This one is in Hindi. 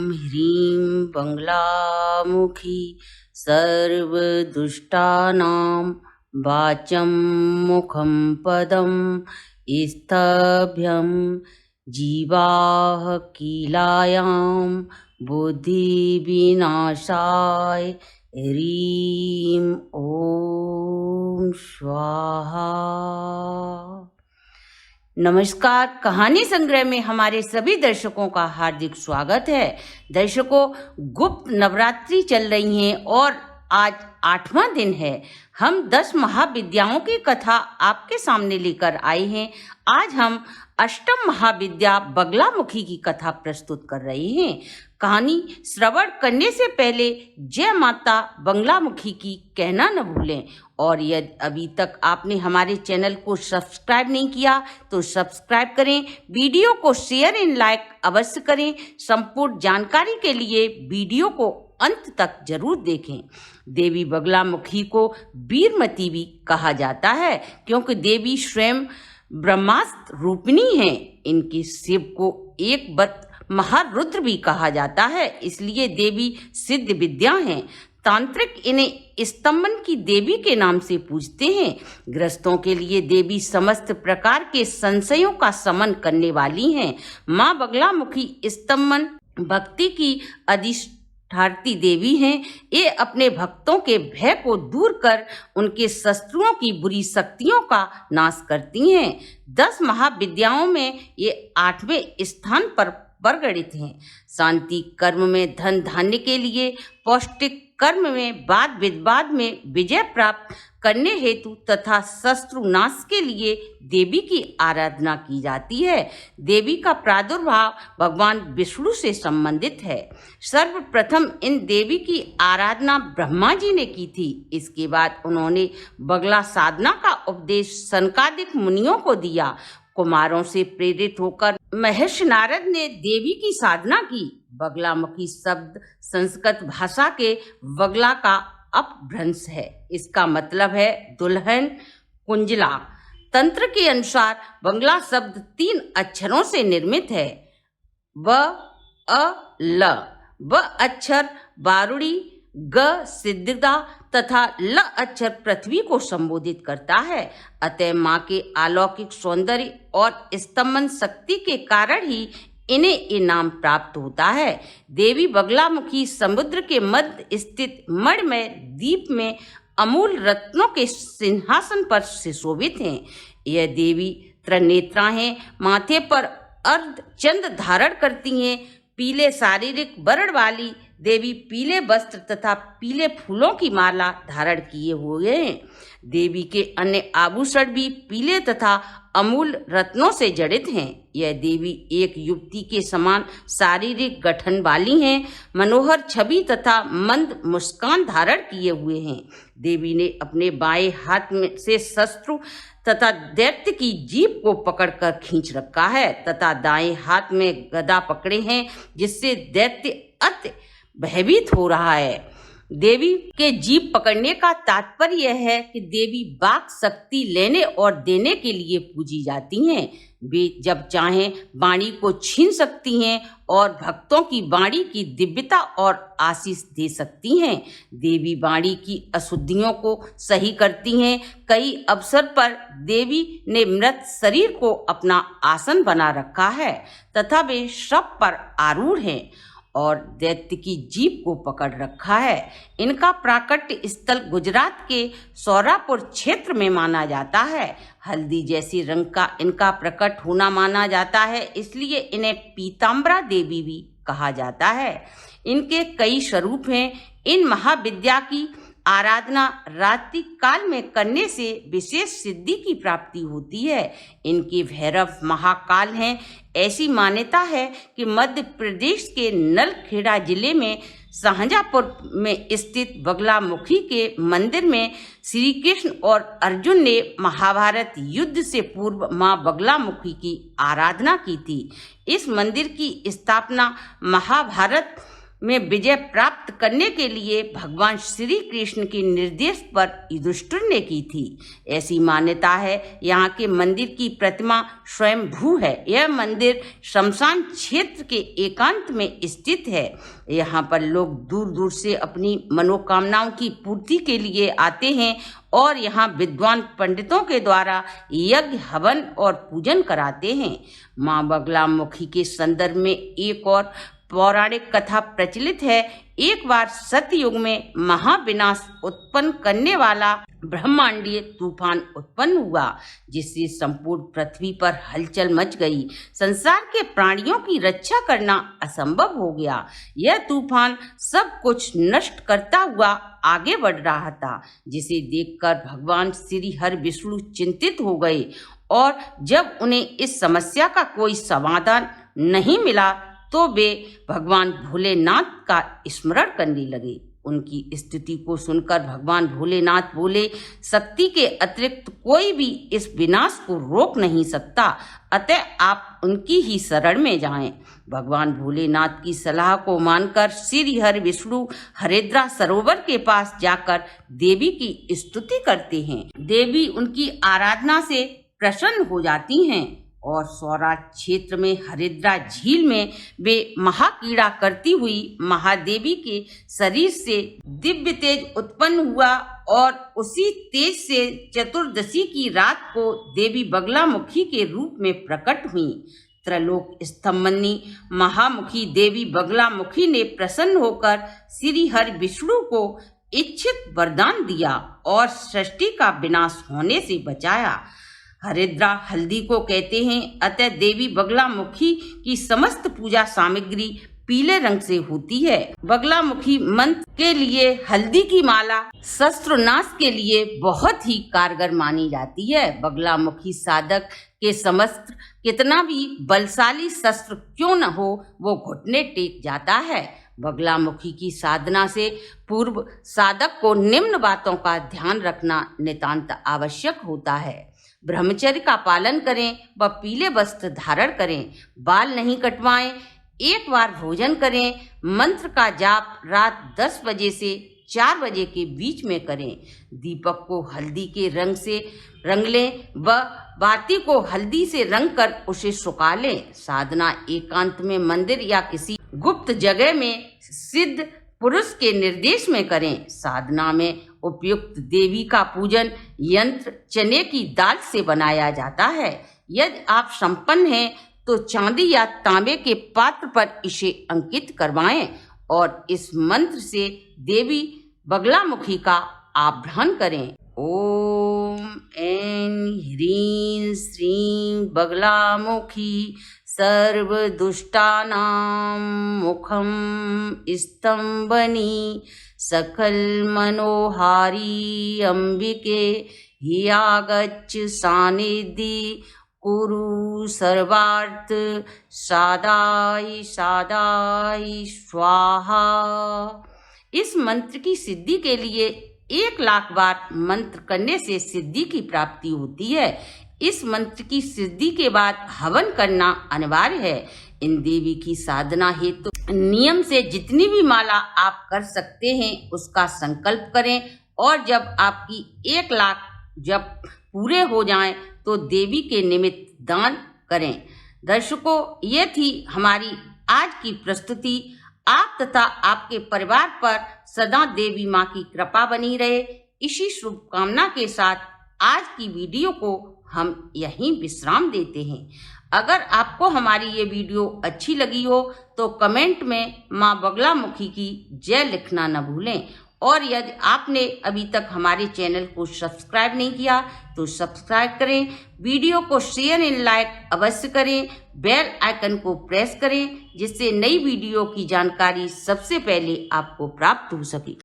ह्रीं बङ्गलामुखी सर्वदुष्टानां वाचं मुखं पदं स्तभ्यं जीवाः कीलायां बुद्धिविनाशाय ह्रीं ॐ स्वाहा। नमस्कार। कहानी संग्रह में हमारे सभी दर्शकों का हार्दिक स्वागत है। दर्शकों, गुप्त नवरात्रि चल रही हैं और आज 8वां दिन है। हम 10 महाविद्याओं की कथा आपके सामने लेकर आए हैं। आज हम अष्टम महाविद्या बगलामुखी की कथा प्रस्तुत कर रहे हैं। कहानी श्रवण करने से पहले जय माता बगलामुखी की कहना न भूलें, और यदि अभी तक आपने हमारे चैनल को सब्सक्राइब नहीं किया तो सब्सक्राइब करें, वीडियो को शेयर एंड लाइक अवश्य करें। संपूर्ण जानकारी के लिए वीडियो को अंत तक जरूर देखें। देवी बगलामुखी को वीरमती भी कहा जाता है क्योंकि देवी स्वयं ब्रह्मास्त्र रूपिणी हैं। इनके शिव को एक बत महारुद्र भी कहा जाता है, इसलिए देवी सिद्ध विद्या हैं। तांत्रिक इन्हें स्तंभन की देवी के नाम से पूजते हैं। ग्रस्तों के लिए देवी समस्त प्रकार के संशयों का शमन करने वाली हैं। माँ बगलामुखी स्तंभन भक्ति की अधिष्ठात्री देवी हैं। ये अपने भक्तों के भय को दूर कर उनके शत्रुओं की बुरी शक्तियों का नाश करती हैं। 10 महाविद्याओं में ये 8वें स्थान पर वर्गणित हैं। शांति कर्म में धन धान्य के लिए, पौष्टिक कर्म में वाद विवाद में विजय प्राप्त करने हेतु तथा शत्रु नाश के लिए देवी की आराधना की जाती है। देवी का प्रादुर्भाव भगवान विष्णु से संबंधित है। सर्वप्रथम इन देवी की आराधना ब्रह्मा जी ने की थी। इसके बाद उन्होंने बगला साधना का उपदेश सनकादिक मुनियों को दिया। कुमारों से प्रेरित होकर महर्षि नारद ने देवी की साधना की। बगलामुखी शब्द संस्कृत भाषा के बगला का अपभ्रंश है। इसका मतलब है दुल्हन, कुंजला। तंत्र के अनुसार बगला शब्द 3 अक्षरों से निर्मित है। ब, अ, ल। ब अक्षर बारुड़ी, ग सिद्धिदा तथा ल अक्षर पृथ्वी को संबोधित करता है। अतः माँ के अलौकिक सौंदर्य और स्तंभन शक्ति के कारण ही इन्हें ये नाम प्राप्त होता है। देवी बगलामुखी समुद्र के मध्य स्थित मणिमय द्वीप में अमूल रत्नों के सिंहासन पर सुशोभित हैं। यह देवी त्रिनेत्रा हैं। माथे पर अर्ध चंद्र धारण करती हैं। पीले शारीरिक वर्ण वाली देवी पीले वस्त्र तथा पीले फूलों की माला धारण किए हुए हैं। देवी के अन्य आभूषण भी पीले तथा अमूल रत्नों से जड़ित हैं। यह देवी एक युवती के समान शारीरिक गठन वाली हैं। मनोहर छवि तथा मंद मुस्कान धारण किए हुए हैं। देवी ने अपने बाएं हाथ में से शस्त्र तथा दैत्य की जीभ को पकड़कर खींच रखा है तथा दाएं हाथ में गदा पकड़े हैं, जिससे दैत्य अति भयभीत हो रहा है। देवी के जीभ पकड़ने का तात्पर्य यह है कि देवी वाक शक्ति लेने और देने के लिए पूजी जाती हैं। वे जब चाहें वाणी को छीन सकती हैं और भक्तों की वाणी की दिव्यता और आशीष दे सकती हैं। देवी वाणी की अशुद्धियों को सही करती हैं। कई अवसर पर देवी ने मृत शरीर को अपना आसन बना रखा है तथा वे शव पर आरूढ़ हैं और दैत्य की जीभ को पकड़ रखा है। इनका प्राकट्य स्थल गुजरात के सौरापुर क्षेत्र में माना जाता है। हल्दी जैसी रंग का इनका प्रकट होना माना जाता है, इसलिए इन्हें पीताम्बरा देवी भी कहा जाता है। इनके कई स्वरूप हैं। इन महाविद्या की आराधना रात्रि काल में करने से विशेष सिद्धि की प्राप्ति होती है। इनके भैरव महाकाल हैं। ऐसी मान्यता है कि मध्य प्रदेश के नलखेड़ा जिले में शाहजहाँपुर में स्थित बगलामुखी के मंदिर में श्री कृष्ण और अर्जुन ने महाभारत युद्ध से पूर्व मां बगलामुखी की आराधना की थी। इस मंदिर की स्थापना महाभारत में विजय प्राप्त करने के लिए भगवान श्री कृष्ण के निर्देश पर युधिष्ठिर ने की थी। ऐसी मान्यता है। यहाँ के मंदिर की प्रतिमा स्वयंभू है। यह मंदिर शमशान क्षेत्र के एकांत में स्थित है। यहाँ पर लोग दूर दूर से अपनी मनोकामनाओं की पूर्ति के लिए आते हैं और यहाँ विद्वान पंडितों के द्वारा यज्ञ हवन और पूजन कराते हैं। माँ बगलामुखी के संदर्भ में एक और पौराणिक कथा प्रचलित है। एक बार सतयुग में महाविनाश उत्पन्न करने वाला ब्रह्मांडीय तूफान उत्पन्न हुआ, जिससे संपूर्ण पृथ्वी पर हलचल मच गई। संसार के प्राणियों की रक्षा करना असंभव हो गया। यह तूफान सब कुछ नष्ट करता हुआ आगे बढ़ रहा था, जिसे देखकर भगवान श्री हरि विष्णु चिंतित हो गए और जब उन्हें इस समस्या का कोई समाधान नहीं मिला तो वे भगवान भोलेनाथ का स्मरण करने लगे। उनकी स्थिति को सुनकर भगवान भोलेनाथ बोले, शक्ति के अतिरिक्त कोई भी इस विनाश को रोक नहीं सकता, अतः आप उनकी ही शरण में जाएं। भगवान भोलेनाथ की सलाह को मानकर श्री हरि विष्णु हरिद्रा सरोवर के पास जाकर देवी की स्तुति करते हैं। देवी उनकी आराधना से प्रसन्न हो जाती हैं और सौराष्ट्र क्षेत्र में हरिद्रा झील में वे महाक्रीड़ा करती हुई महादेवी के शरीर से दिव्य तेज उत्पन्न हुआ और उसी तेज से चतुर्दशी की रात को देवी बगलामुखी के रूप में प्रकट हुई। त्रैलोक स्तंभनी महामुखी देवी बगलामुखी ने प्रसन्न होकर श्री हरि विष्णु को इच्छित वरदान दिया और सृष्टि का विनाश होने से बचाया। हरिद्रा हल्दी को कहते हैं, अतः देवी बगलामुखी की समस्त पूजा सामग्री पीले रंग से होती है। बगलामुखी मंत्र के लिए हल्दी की माला शस्त्रनाश के लिए बहुत ही कारगर मानी जाती है। बगलामुखी साधक के समस्त कितना भी बलशाली शस्त्र क्यों न हो, वो घुटने टेक जाता है। बगलामुखी की साधना से पूर्व साधक को निम्न बातों का ध्यान रखना नितांत आवश्यक होता है। ब्रह्मचर्य का पालन करें व पीले वस्त्र धारण करें, बाल नहीं कटवाएं, एक बार भोजन करें, मंत्र का जाप रात 10 बजे से 4 बजे के बीच में करें, दीपक को हल्दी के रंग से रंग लें व बाती को हल्दी से रंग कर उसे सुखा लें। साधना एकांत में मंदिर या किसी गुप्त जगह में सिद्ध पुरुष के निर्देश में करें। साधना में उपयुक्त देवी का पूजन यंत्र चने की दाल से बनाया जाता है। यदि आप संपन्न हैं तो चांदी या तांबे के पात्र पर इसे अंकित करवाएं और इस मंत्र से देवी बगलामुखी का आवाहन करें। ओम ऐं ह्रीं श्रीं बगलामुखी सर्वदुष्टानां मुखं स्तंभनी सकल मनोहारी अंबिके हियागच्छ सानिधि कुरु सर्वार्थ सादाई सादाई स्वाहा। इस मंत्र की सिद्धि के लिए 1 लाख बार मंत्र करने से सिद्धि की प्राप्ति होती है। इस मंत्र की सिद्धि के बाद हवन करना अनिवार्य है। इन देवी की साधना हेतु नियम से जितनी भी माला आप कर सकते हैं उसका संकल्प करें और जब आपकी 1 लाख जब पूरे हो जाएं तो देवी के निमित्त दान करें। दर्शकों, ये थी हमारी आज की प्रस्तुति। आप तथा आपके परिवार पर सदा देवी माँ की कृपा बनी रहे, इसी शुभकामना के साथ आज की वीडियो को हम यहीं विश्राम देते हैं। अगर आपको हमारी ये वीडियो अच्छी लगी हो तो कमेंट में माँ बगलामुखी की जय लिखना न भूलें और यदि आपने अभी तक हमारे चैनल को सब्सक्राइब नहीं किया तो सब्सक्राइब करें, वीडियो को शेयर एंड लाइक अवश्य करें, बेल आइकन को प्रेस करें जिससे नई वीडियो की जानकारी सबसे पहले आपको प्राप्त हो सके।